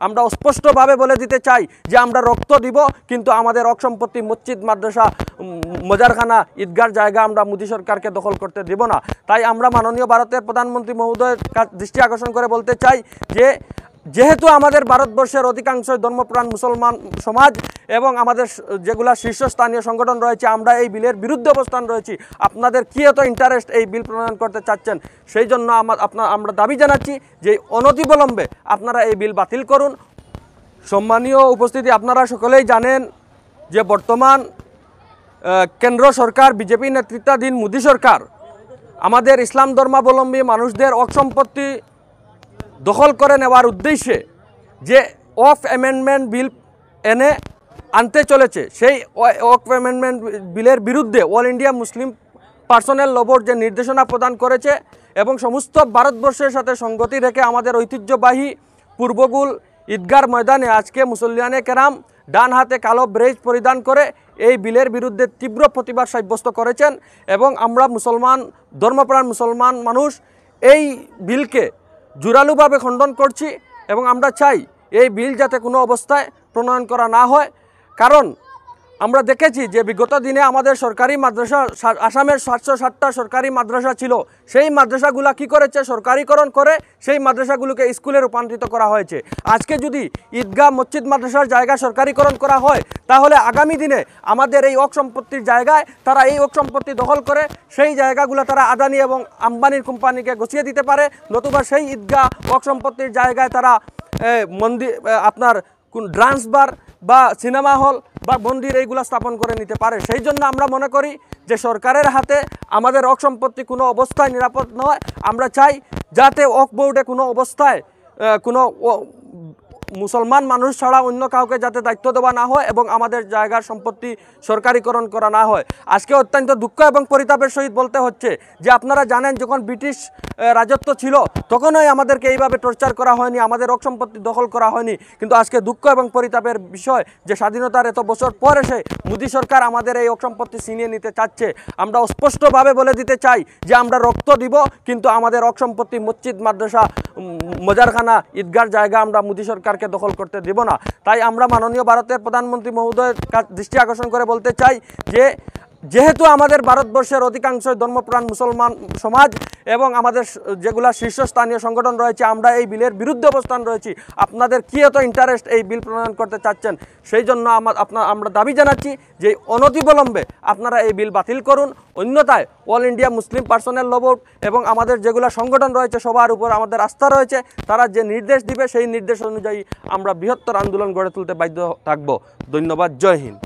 আমরা স্পষ্টভাবে বলে দিতে চাই যে আমরা রক্ত দিব, কিন্তু আমাদের হক সম্পত্তি মসজিদ, মাদ্রাসা, মজারখানা, ঈদগার জায়গা আমরা মোদী সরকারকে দখল করতে দেব না। তাই আমরা মাননীয় ভারতের প্রধানমন্ত্রী মহোদয়ের দৃষ্টি আকর্ষণ করে বলতে চাই যে যেহেতু আমাদের ভারতবর্ষের অধিকাংশ ধর্মপ্রাণ মুসলমান সমাজ এবং আমাদের যেগুলা শীর্ষস্থানীয় সংগঠন রয়েছে, আমরা এই বিলের বিরুদ্ধে অবস্থান রয়েছি। আপনাদের কি এত ইন্টারেস্ট এই বিল প্রণয়ন করতে চাচ্ছেন, সেই জন্য আমরা দাবি জানাচ্ছি যে অনতিবিলম্বে আপনারা এই বিল বাতিল করুন। সম্মানীয় উপস্থিতি, আপনারা সকলেই জানেন যে বর্তমান কেন্দ্র সরকার, বিজেপি নেতৃত্বাধীন মোদী সরকার আমাদের ইসলাম ধর্মাবলম্বী মানুষদের হক সম্পত্তি দখল করে নেওয়ার উদ্দেশ্যে যে অফ অ্যামেন্ডমেন্ট বিল আনতে চলেছে, সেই অফ অ্যামেন্ডমেন্ট বিলের বিরুদ্ধে অল ইন্ডিয়া মুসলিম পার্সোনেল ল বোর্ড যে নির্দেশনা প্রদান করেছে এবং সমস্ত ভারতবর্ষের সাথে সঙ্গতি রেখে আমাদের ঐতিহ্যবাহী পূর্বগুল ঈদগার ময়দানে আজকে মুসল্লিয়ানে কেরাম ডান হাতে কালো ব্রেজ পরিধান করে এই বিলের বিরুদ্ধে তীব্র প্রতিবাদ সাব্যস্ত করেছেন। এবং আমরা মুসলমান ধর্মপ্রাণ মুসলমান মানুষ এই বিলকে জোরালোভাবে খণ্ডন করছি এবং আমরা চাই এই বিল যাতে কোনো অবস্থায় প্রণয়ন করা না হয়। কারণ আমরা দেখেছি যে বিগত দিনে আমাদের সরকারি মাদ্রাসা, আসামের 760টা সরকারি মাদ্রাসা ছিল, সেই মাদ্রাসাগুলো কি করেছে, সরকারিকরণ করে সেই মাদ্রাসাগুলোকে স্কুলে রূপান্তরিত করা হয়েছে। আজকে যদি ঈদগাহ, মসজিদ, মাদ্রাসার জায়গা সরকারিকরণ করা হয়, তাহলে আগামী দিনে আমাদের এই হক সম্পত্তির জায়গায় তারা এই হক সম্পত্তি দখল করে সেই জায়গাগুলো তারা আদানি এবং আম্বানির কোম্পানিকে গুছিয়ে দিতে পারে, নতুবা সেই ঈদগাহ হক সম্পত্তির জায়গায় তারা মন্দির, আপনার ডান্স বার বা সিনেমা হল বা মন্দির এইগুলো স্থাপন করে নিতে পারে। সেই জন্য আমরা মনে করি যে সরকারের হাতে আমাদের হক সম্পত্তি কোনো অবস্থায় নিরাপদ নয়। আমরা চাই যাতে ওয়াকফ বোর্ডে কোনো অবস্থায় কোনো মুসলমান মানুষ ছাড়া অন্য কাউকে যাতে দায়িত্ব দেওয়া না হয় এবং আমাদের জায়গার সম্পত্তি সরকারিকরণ করা না হয়। আজকে অত্যন্ত দুঃখ এবং পরিতাপের সহিত বলতে হচ্ছে যে আপনারা জানেন যখন ব্রিটিশ রাজত্ব ছিল তখনই আমাদেরকে এইভাবে টর্চার করা হয়নি, আমাদের হক সম্পত্তি দখল করা হয়নি। কিন্তু আজকে দুঃখ এবং পরিতাপের বিষয় যে স্বাধীনতার এত বছর পর এসে মোদী সরকার আমাদের এই হক সম্পত্তি ছিনিয়ে নিতে চাচ্ছে। আমরা স্পষ্টভাবে বলে দিতে চাই যে আমরা রক্ত দিব, কিন্তু আমাদের হক সম্পত্তি মসজিদ, মাদ্রাসা, মজারখানা, ঈদগার জায়গা আমরা মোদী সরকারকে দখল করতে দেব না। তাই আমরা মাননীয় ভারতের প্রধানমন্ত্রী মহোদয়ের দৃষ্টি আকর্ষণ করে বলতে চাই যে যেহেতু আমাদের ভারতবর্ষের অধিকাংশ ধর্মপ্রাণ মুসলমান সমাজ এবং আমাদের যেগুলা শীর্ষস্থানীয় সংগঠন রয়েছে, আমরা এই বিলের বিরুদ্ধে অবস্থান রয়েছি। আপনাদের কি এত ইন্টারেস্ট এই বিল প্রণয়ন করতে চাচ্ছেন, সেই জন্য আমরা দাবি জানাচ্ছি যে অনতিবিলম্বে আপনারা এই বিল বাতিল করুন। অন্যথায় অল ইন্ডিয়া মুসলিম পার্সোনেল ল বোর্ড এবং আমাদের যেগুলা সংগঠন রয়েছে সবার উপর আমাদের আস্থা রয়েছে, তারা যে নির্দেশ দিবে সেই নির্দেশ অনুযায়ী আমরা বৃহত্তর আন্দোলন গড়ে তুলতে বাধ্য থাকব। ধন্যবাদ। জয় হিন্দ।